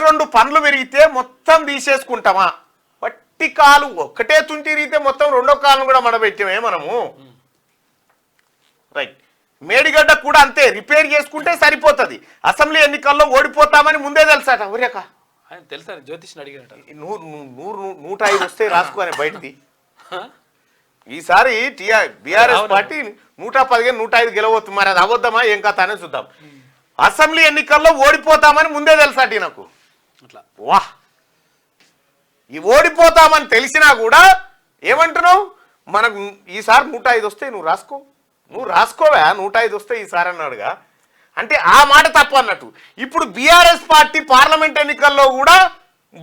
రెండు పండ్లు విరిగితే మొత్తం తీసేసుకుంటామా? వట్టి కాలు ఒక్కటే తుంటి విరిగితే మొత్తం రెండో కాలును కూడా మడబెట్టామే మనము. రైట్. మేడిగడ్డ కూడా అంతే, రిపేర్ చేసుకుంటే సరిపోతుంది. అసెంబ్లీ ఎన్నికల్లో ఓడిపోతామని ముందే తెలుసాట. ఊరేక తెలుసా? జ్యోతిష్ని అడిగినట్టు 105 వస్తే రాసుకోని బయటిది. ఈసారి బీఆర్ఎస్ పార్టీ 115 105 గెలవద్దు. మరి అది అవద్దమా ఏం కథ అనేది చూద్దాం. అసెంబ్లీ ఎన్నికల్లో ఓడిపోతామని ముందే తెలుసాటి నాకు. వాహ్, ఈ ఓడిపోతామని తెలిసినా కూడా ఏమంటున్నావు? మనకు ఈసారి 105 వస్తే నువ్వు రాసుకోవా 105 వస్తే ఈసారి అన్నాడుగా. అంటే ఆ మాట తప్పు అన్నట్టు. ఇప్పుడు బీఆర్ఎస్ పార్టీ పార్లమెంట్ ఎన్నికల్లో కూడా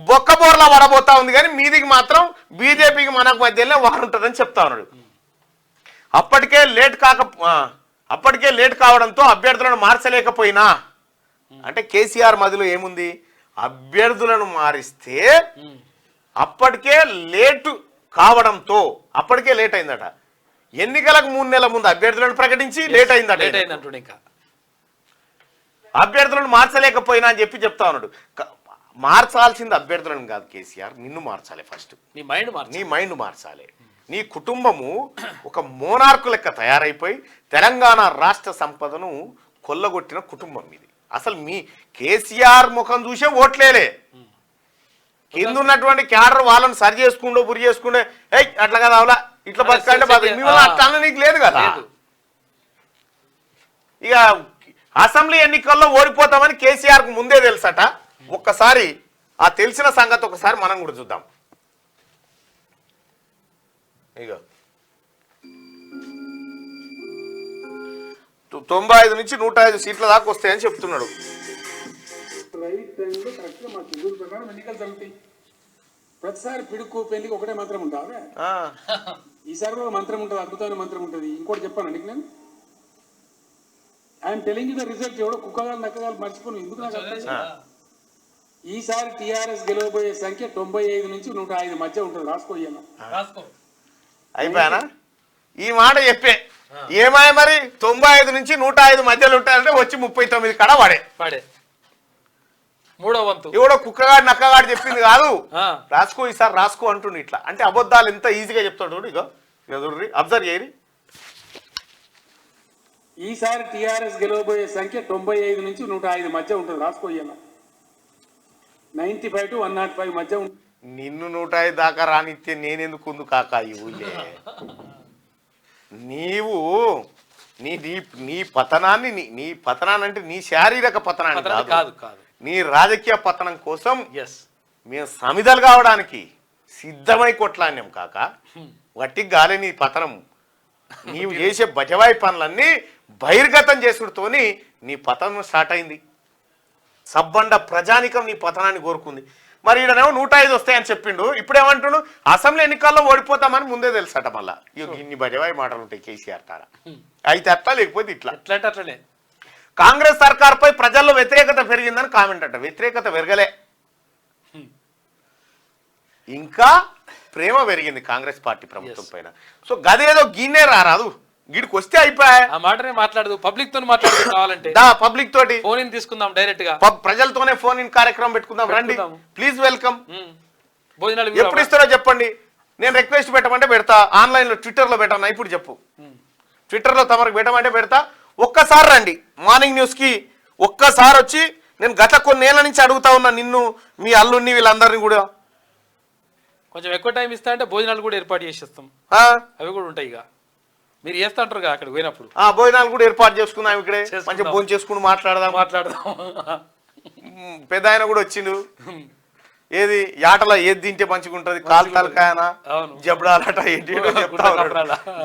బొక్కబోర్లా పడబోతా ఉంది, కానీ మీదికి మాత్రం బీజేపీకి మనకు మధ్యలో వారు ఉంటుందని చెప్తా ఉన్నాడు. అప్పటికే లేట్ కావడంతో అభ్యర్థులను మార్చలేకపోయినా, అంటే కేసీఆర్ మధ్యలో ఏముంది? అభ్యర్థులను మారిస్తే అప్పటికే లేట్ కావడంతో, అప్పటికే లేట్ అయిందట. ఎన్నికలకు 3 నెలల ముందు అభ్యర్థులను ప్రకటించి లేట్ అయిందట. ఇంకా అభ్యర్థులను మార్చలేకపోయినా అని చెప్తా ఉన్నాడు. మార్చాల్సింది అభ్యర్థులను కాదు కేసీఆర్, నిన్ను మార్చాలి. ఫస్ట్ నీ మైండ్ మార్చాలి. నీ కుటుంబము ఒక మోనార్కు లెక్క తయారైపోయి తెలంగాణ రాష్ట్ర సంపదను కొల్లగొట్టిన కుటుంబం ఇది. అసలు మీ కేసీఆర్ ముఖం చూసే ఓట్లేలే. కింద ఉన్నటువంటి క్యాడర్ వాళ్ళని సరి చేసుకుంటూ బురి చేసుకుంటే అట్లా కదా అవలా ఇట్లా బతకంటే అట్లా నీకు లేదు కదా. ఇక అసెంబ్లీ ఎన్నికల్లో ఓడిపోతామని కేసీఆర్కు ముందే తెలుసట. ఒక్కసారి ఆ తెలిసిన సంగతి ఒకసారి మనం కూడా చూద్దాం. ఇక 95 నుంచి 105 సీట్ల దాకా వస్తాయని చెప్తున్నాడు. ప్రతిసారి పిడుకు పెళ్లికి ఒకటే మంత్రం ఉంటుంది. ఈసారి కూడా మంత్రం ఉంటుంది, అద్భుతమైన మంత్రం ఉంటుంది. ఇంకోటి చెప్పానండి నేను, I'm telling you the result. ఎవడో కుక్కగాలు నక్కగాలు మర్చిపోను ఎందుకు నాకు అర్థం. ఈసారి టీఆర్ఎస్ గెలవబోయే సంఖ్య 95 నుంచి 105 మధ్య ఉంటుంది. రాసుకోయ్యాను. అయిపోయానా? ఈ మాట చెప్పే ఏమాయ మరి 95 నుంచి 105 మధ్యలో ఉంటాయంటే వచ్చి 39 కడ పడే మూడో వంతు ఎవడో కుక్కగాడు నక్కగాడు చెప్పింది కాదు. రాసుకో ఈసారి రాసుకో అంటుండు. ఇట్లా అంటే అబద్ధాలు ఎంత ఈజీగా చెప్తాడు. ఇగో చూడండి, అబ్జర్వ్ చేయరి. ఈసారి టీఆర్ఎస్ గెలవబోయే సంఖ్య 95 నుంచి 105 మధ్య ఉంటుంది. రాసుకోయ్యాను. 95 to 105 మధ్య ఉంటుంది. నిన్ను 105 దాకా రానిస్తే నేనెందుకు ఉంది కాకా ఈ ఊళ్ళే. నీవు నీ పతనాన్ని నీ పతనాన్ని అంటే నీ శారీరక పతనాన్ని కాదు, నీ రాజకీయ పతనం కోసం మేము సమిధలు కావడానికి సిద్ధమై కొట్లాడినాం కాక. వట్టి గాలి నీ పతనం. నీవు చేసే బజవాయి పనులన్నీ బహిర్గతం చేసుడుతోని నీ పతనం స్టార్ట్ అయింది. సబ్బండ ప్రజానికం నీ పతనాన్ని కోరుకుంది. మరి ఈడనేమో 105 వస్తాయని చెప్పిండు. ఇప్పుడేమంటుండు? అసెంబ్లీ ఎన్నికల్లో ఓడిపోతామని ముందే తెలుసట. మళ్ళా ఇన్ని బజవాయి మాటలు ఉంటాయి కేసీఆర్ తారా. అయితే అట్లా లేకపోతే ఇట్లా. అట్లనే కాంగ్రెస్ సర్కార్పై ప్రజల్లో వ్యతిరేకత పెరిగిందని కామెంట్ అంట. వ్యతిరేకత పెరగలే, ఇంకా ప్రేమ పెరిగింది కాంగ్రెస్ పార్టీ ప్రభుత్వం పైన. సో గదేదో గిన్నే రారాదు, గిడికి వస్తే అయిపోయా. ఆ మాటనే మాట్లాడదు, పబ్లిక్ తో మాట్లాడదు. కావాలంటే పబ్లిక్ తోటి ఫోన్ ఇన్ తీసుకుందాం, డైరెక్ట్ గా ప్రజలతోనే ఫోన్ ఇన్ కార్యక్రమం పెట్టుకుందాం. రండి, ప్లీజ్ వెల్కమ్. భోజనాలు ఎప్పుడు ఇస్తారో చెప్పండి. నేను రిక్వెస్ట్ పెట్టమంటే పెడతా. ఆన్లైన్ లో ట్విట్టర్ లో పెట్టాను. ఇప్పుడు చెప్పు. ట్విట్టర్ లో తమరికి పెట్టమంటే పెడతా. ఒక్కసారి రండి మార్నింగ్ న్యూస్ కి. ఒక్కసారి వచ్చి నేను గత కొన్నేళ్ల నుంచి అడుగుతా ఉన్నా నిన్ను, మీ అల్లుడిని, వీళ్ళందరినీ కూడా. కొంచెం ఎక్కువ టైం ఇస్తా అంటే భోజనాలు కూడా ఏర్పాటు చేసేస్తాం. అవి కూడా ఉంటాయి. ఇక మీరు చేస్తా అంటారు అక్కడ పోయినప్పుడు. భోజనాలు కూడా ఏర్పాటు చేసుకుందాం. ఇక్కడే మంచిగా భోజనం చేసుకుని మాట్లాడదాం. పెద్ద ఆయన కూడా వచ్చిండు. ఏది యాటలో ఏది తింటే మంచిగా ఉంటది, కాలు తలకాయనా జబడాలట ఏంటి చెప్తా,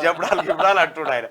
జబడాలు గిబడాలు అంటున్నాడు ఆయన.